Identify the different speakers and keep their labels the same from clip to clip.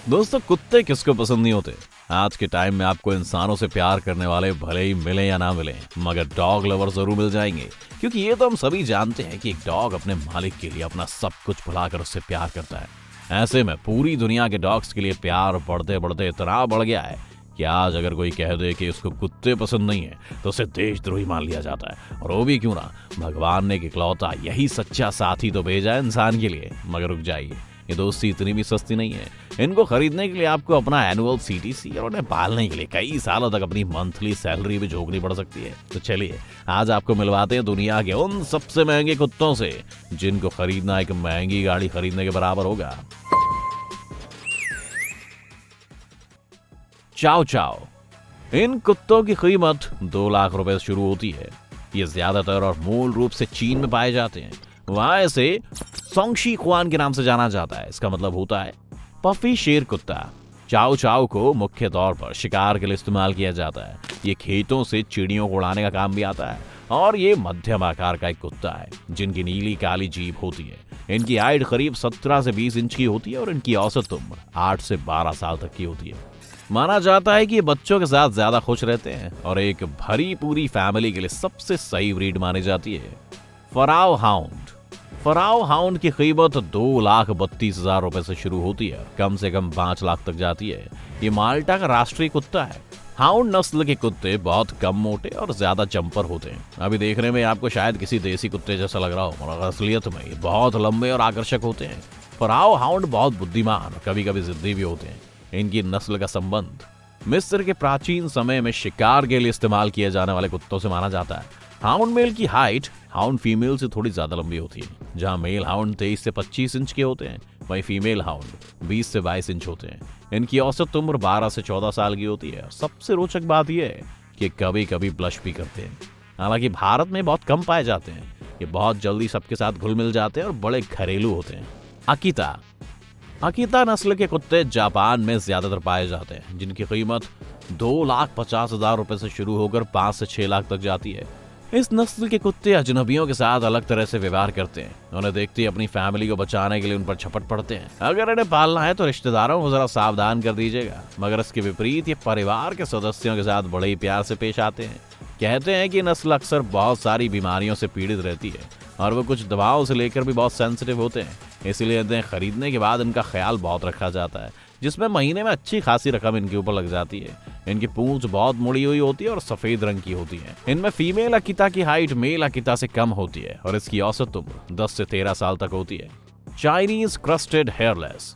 Speaker 1: दोस्तों, कुत्ते किसको पसंद नहीं होते। आज के टाइम में आपको इंसानों से प्यार करने वाले भले ही मिले या ना मिले, मगर डॉग लवर जरूर मिल जाएंगे। क्योंकि ये तो हम सभी जानते हैं कि एक डॉग अपने मालिक के लिए अपना सब कुछ भुलाकर उससे प्यार करता है। ऐसे में पूरी दुनिया के डॉग्स के लिए प्यार बढ़ते बढ़ते इतना बढ़ गया है कि आज अगर कोई कह दे कि उसको कुत्ते पसंद नहीं है तो उसे देशद्रोही मान लिया जाता है। और वो भी क्यों ना, भगवान ने इकलौता यही सच्चा साथी तो भेजा है इंसान के लिए। मगर रुक जाइए, ये दोस्ती इतनी भी सस्ती नहीं है। इनको खरीदने के लिए आपको अपना एनुअल CTC और उन्हें पालने के लिए कई सालों तक अपनी मंथली सैलरी भी झोंकनी पड़ सकती है। तो चलिए आज आपको मिलवाते हैं दुनिया के उन सबसे महंगे कुत्तों से जिनको खरीदना एक महंगी गाड़ी खरीदने के बराबर होगा। चाओ चाओ। इन कुत्तों की कीमत 2 लाख रुपए से शुरू होती है। ये ज्यादातर और मूल रूप से चीन में पाए जाते हैं। वहां इसे सोंगशी खुआन के नाम से जाना जाता है। इसका मतलब होता है पफी शेर कुत्ता। चाओ चाओ को मुख्य तौर पर शिकार के लिए इस्तेमाल किया जाता है। ये खेतों से चिड़ियों को उड़ाने का काम भी आता है। और ये मध्यम आकार का एक कुत्ता है जिनकी नीली काली जीभ होती है। इनकी हाइट करीब 17 से 20 इंच की होती है और इनकी औसत उम्र 8 से 12 साल तक की होती है। माना जाता है कि ये बच्चों के साथ ज्यादा खुश रहते हैं और एक भरी पूरी फैमिली के लिए सबसे सही ब्रीड मानी जाती है। Pharaoh hound. फराओ हाउंड की कीमत 2,32,000 रुपए से शुरू होती है, कम से कम 5 लाख तक जाती है। ये माल्टा का राष्ट्रीय कुत्ता है। हाउंड नस्ल के कुत्ते बहुत कम मोटे और ज्यादा जंपर होते हैं। अभी देखने में आपको शायद किसी देसी कुत्ते जैसा लग रहा हो, मगर असलियत में ये बहुत लंबे और आकर्षक होते हैं। फराओ हाउंड बहुत बुद्धिमान और कभी कभी जिद्दी भी होते हैं। इनकी नस्ल का संबंध मिस्र के प्राचीन समय में शिकार के लिए इस्तेमाल किए जाने वाले कुत्तों से माना जाता है। हाउंड मेल की हाइट हाउंड फीमेल से थोड़ी ज्यादा लंबी होती है। जहां मेल हाउंड 23 से 25 इंच के होते हैं, वहीं फीमेल हाउंड 20 से 22 इंच होते हैं। इनकी औसत उम्र 12 से 14 साल की होती है। सबसे रोचक बात यह है कि कभी कभी ब्लश भी करते हैं। हालांकि भारत में बहुत कम पाए जाते हैं। ये बहुत जल्दी सबके साथ घुल मिल जाते हैं और बड़े घरेलू होते हैं। अकीता। अकीता नस्ल के कुत्ते जापान में ज्यादातर पाए जाते हैं, जिनकी कीमत 2,50,000 रुपए से शुरू होकर 5 से 6 लाख तक जाती है। इस नस्ल के कुत्ते अजनबियों के साथ अलग तरह से व्यवहार करते हैं। उन्हें देखते ही अपनी फैमिली को बचाने के लिए उन पर झपट पड़ते हैं। अगर इन्हें पालना है तो रिश्तेदारों को जरा सावधान कर दीजिएगा। मगर इसके विपरीत ये परिवार के सदस्यों के साथ बड़े ही प्यार से पेश आते हैं। कहते हैं कि नस्ल अक्सर बहुत सारी बीमारियों से पीड़ित रहती है और वो कुछ दवाओं से लेकर भी बहुत सेंसिटिव होते हैं। इसलिए इन्हें खरीदने के बाद इनका ख्याल बहुत रखा जाता है, जिसमें महीने में अच्छी खासी रकम इनके ऊपर लग जाती है। इनकी पूंछ बहुत मुड़ी हुई होती है और सफेद रंग की होती है। इनमें फीमेल अकीता की हाइट मेल अकीता से कम होती है और इसकी औसत उम्र 10 से 13 साल तक होती है। Chinese crusted hairless.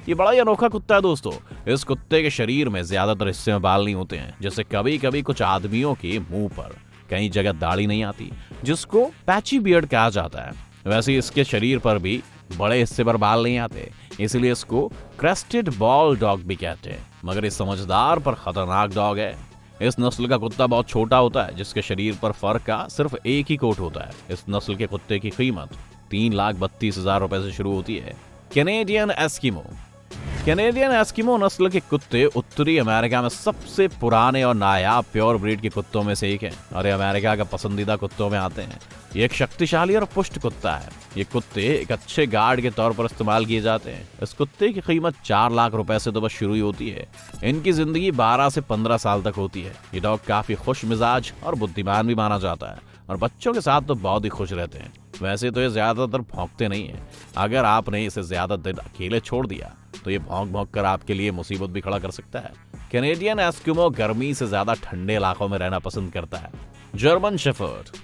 Speaker 1: ये बड़ा ही अनोखा कुत्ता है दोस्तों। इस कुत्ते के शरीर में ज्यादातर हिस्से में बाल नहीं होते हैं। जैसे कभी कभी कुछ आदमियों के मुंह पर कई जगह दाढ़ी नहीं आती, जिसको पैची बियर्ड कहा जाता है। वैसे इसके शरीर पर भी बड़े हिस्से पर बाल नहीं आते, इसलिए इसको क्रेस्टेड बॉल डॉग भी कहते हैं। मगर ये समझदार पर खतरनाक डॉग है। इस नस्ल का कुत्ता बहुत छोटा होता है, जिसके शरीर पर फर का सिर्फ एक ही कोट होता है। इस नस्ल के कुत्ते की कीमत 3,32,000 रुपए से शुरू होती है। Canadian Eskimo. कैनेडियन एस्किमो नस्ल के कुत्ते उत्तरी अमेरिका में सबसे पुराने और नायाब प्योर ब्रीड के कुत्तों में से एक है और ये अमेरिका का पसंदीदा कुत्तों में आते हैं। ये एक शक्तिशाली और पुष्ट कुत्ता है। ये कुत्ते एक अच्छे गार्ड के तौर पर इस्तेमाल किए जाते हैं। इस कुत्ते की कीमत 4 लाख रुपए से तो बस शुरू ही होती है। इनकी जिंदगी 12 से 15 साल तक होती है। ये डॉग काफी खुश मिजाज और बुद्धिमान भी माना जाता है और बच्चों के साथ तो बहुत ही खुश रहते हैं। वैसे तो ये ज्यादातर भौंकते नहीं है। अगर आपने इसे ज्यादा देर अकेले छोड़ दिया तो ये भौंक भौंक कर आपके लिए मुसीबत भी खड़ा कर सकता है। कैनेडियन एस्किमो गर्मी से ज्यादा ठंडे इलाकों में रहना पसंद करता है। German shepherd.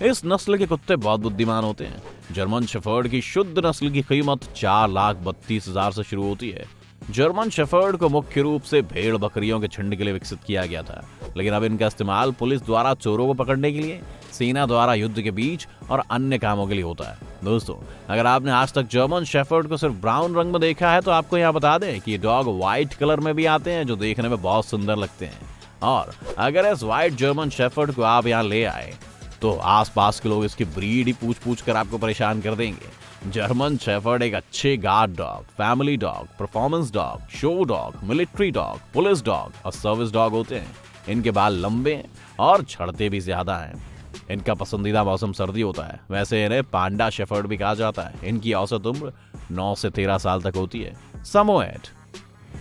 Speaker 1: इस नस्ल के कुत्ते बहुत बुद्धिमान होते हैं। जर्मन शेफर्ड की शुद्ध नस्ल की कीमत 4,32,000 से शुरू होती है। जर्मन शेफर्ड को मुख्य रूप से भेड़ बकरियों के झुंड के लिए विकसित किया गया था, लेकिन अब इनका इस्तेमाल पुलिस द्वारा चोरों को पकड़ने के लिए, सेना द्वारा युद्ध के बीच और अन्य कामों के लिए होता है। दोस्तों, अगर आपने आज तक जर्मन शेफर्ड को सिर्फ ब्राउन रंग में देखा है तो आपको यहाँ बता दें कि ये डॉग व्हाइट कलर में भी आते हैं, जो देखने में बहुत सुंदर लगते हैं। और अगर इस व्हाइट जर्मन शेफर्ड को आप यहाँ ले आए तो आसपास के लोग इसकी ब्रीड ही पूछ पूछ कर आपको परेशान कर देंगे। जर्मन शेफर्ड एक अच्छे guard dog, family dog, performance dog, show dog, military dog, police dog और सर्विस डॉग होते हैं। इनके बाल लंबे हैं और झड़ते भी ज्यादा हैं। इनका पसंदीदा मौसम सर्दी होता है। वैसे इन्हें पांडा शेफर्ड भी कहा जाता है। इनकी औसत उम्र 9 से 13 साल तक होती है। समोएड।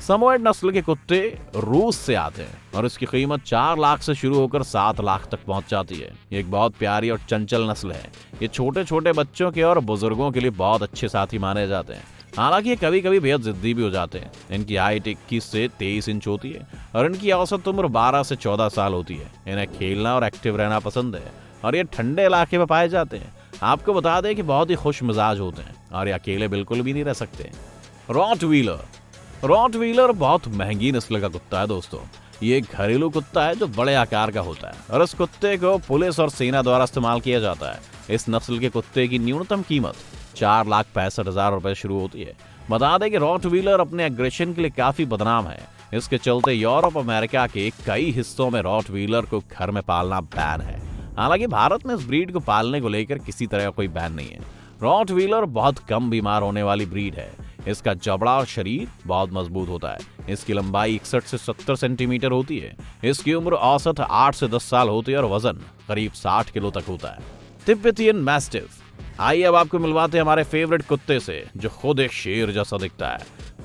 Speaker 1: समोएड नस्ल के कुत्ते रूस से आते हैं और इसकी कीमत 4 लाख से शुरू होकर 7 लाख तक पहुंच जाती है। ये एक बहुत प्यारी और चंचल नस्ल है। ये छोटे छोटे बच्चों के और बुजुर्गों के लिए बहुत अच्छे साथी माने जाते हैं। हालांकि ये कभी कभी बेहद जिद्दी भी हो जाते हैं। इनकी हाइट 21 से 23 इंच होती है और इनकी औसत उम्र 12 से 14 साल होती है। इन्हें खेलना और एक्टिव रहना पसंद है और ये ठंडे इलाके में पाए जाते हैं। आपको बता दें कि बहुत ही खुश मिजाज होते हैं और ये अकेले बिल्कुल भी नहीं रह सकते। रॉटवीलर बहुत महंगी नस्ल का कुत्ता है दोस्तों। ये एक घरेलू कुत्ता है जो बड़े आकार का होता है और इस कुत्ते को पुलिस और सेना द्वारा इस्तेमाल किया जाता है। इस नस्ल के कुत्ते की न्यूनतम कीमत 4,65,000 रुपए शुरू होती है। बता दें कि रॉटवीलर अपने एग्रेशन के लिए काफी बदनाम है। इसके चलते यूरोप अमेरिका के कई हिस्सों में रॉटवीलर को घर में पालना बैन है। हालांकि भारत में इस ब्रीड को पालने को लेकर किसी तरह का कोई बैन नहीं है। रॉटवीलर बहुत कम बीमार होने वाली ब्रीड है। इसका जबड़ा और शरीर बहुत मजबूत होता है। इसकी लंबाई 61 से 70 सेंटीमीटर होती है। इसकी उम्र औसत 8 से 10 साल होती है और वजन करीब 60 किलो तक होता है। Tibetan mastiff. आइए अब आपको मिलवाते हैं हमारे फेवरेट कुत्ते से जो खुद एक शेर जैसा दिखता है।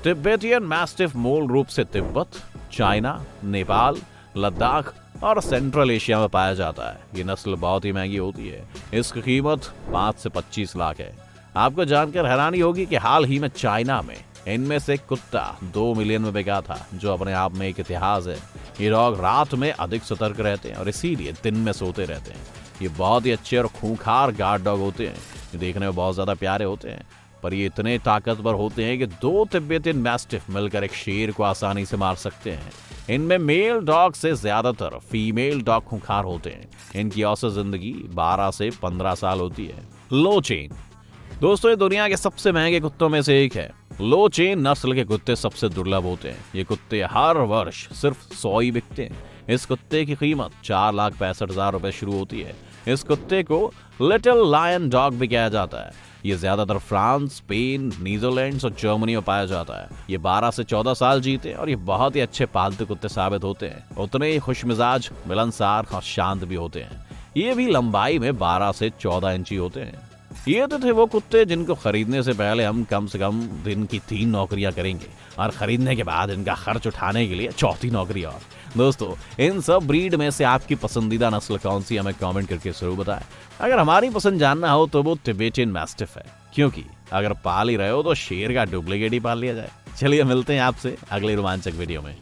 Speaker 1: तिब्बतियन मैस्टिफ मूल रूप से तिब्बत, चाइना, नेपाल, लद्दाख और सेंट्रल एशिया में पाया जाता है। ये नस्ल बहुत ही महंगी होती है। इसकी कीमत 5 से 25 लाख है। आपको जानकर हैरानी होगी कि हाल ही में चाइना में इनमें से कुत्ता 2 मिलियन में बिका था, जो अपने आप में एक इतिहास है। ये डॉग रात में अधिक सतर्क रहते हैं और इसीलिए दिन में सोते रहते हैं। ये बहुत ही अच्छे और खूंखार गार्ड डॉग होते हैं। ये देखने में बहुत ज्यादा प्यारे होते हैं, पर ये इतने ताकतवर होते हैं कि 2 तिब्बतियन मैस्टिफ मिलकर एक शेर को आसानी से मार सकते हैं। इनमें मेल डॉग से ज्यादातर फीमेल डॉग खूंखार होते हैं। इनकी औसत जिंदगी 12 से 15 साल होती है। लो चेन। दोस्तों, ये दुनिया के सबसे महंगे कुत्तों में से एक है। लो चेन नस्ल के कुत्ते सबसे दुर्लभ होते हैं। ये कुत्ते हर वर्ष सिर्फ 100 ही बिकते हैं। इस कुत्ते की कीमत 4,65,000 रुपए शुरू होती है। इस कुत्ते को लिटिल लायन डॉग भी कहा जाता है। ये ज्यादातर फ्रांस, स्पेन, नीदरलैंड्स और जर्मनी में पाया जाता है। ये 12 से 14 साल जीते और ये बहुत ही अच्छे पालतू कुत्ते साबित होते हैं। उतने ही खुशमिजाज, मिलनसार और शांत भी होते हैं। ये भी लंबाई में 12 से 14 इंची होते हैं। ये तो थे वो कुत्ते जिनको खरीदने से पहले हम कम से कम दिन की 3 नौकरियां करेंगे और खरीदने के बाद इनका खर्च उठाने के लिए 4थी नौकरी और। दोस्तों, इन सब ब्रीड में से आपकी पसंदीदा नस्ल कौन सी, हमें कमेंट करके जरूर बताएं। अगर हमारी पसंद जानना हो तो वो तिब्बतियन मैस्टिफ है, क्योंकि अगर पाल ही रहे हो तो शेर का डुप्लीकेट ही पाल लिया जाए। चलिए मिलते हैं आपसे अगले रोमांचक वीडियो में।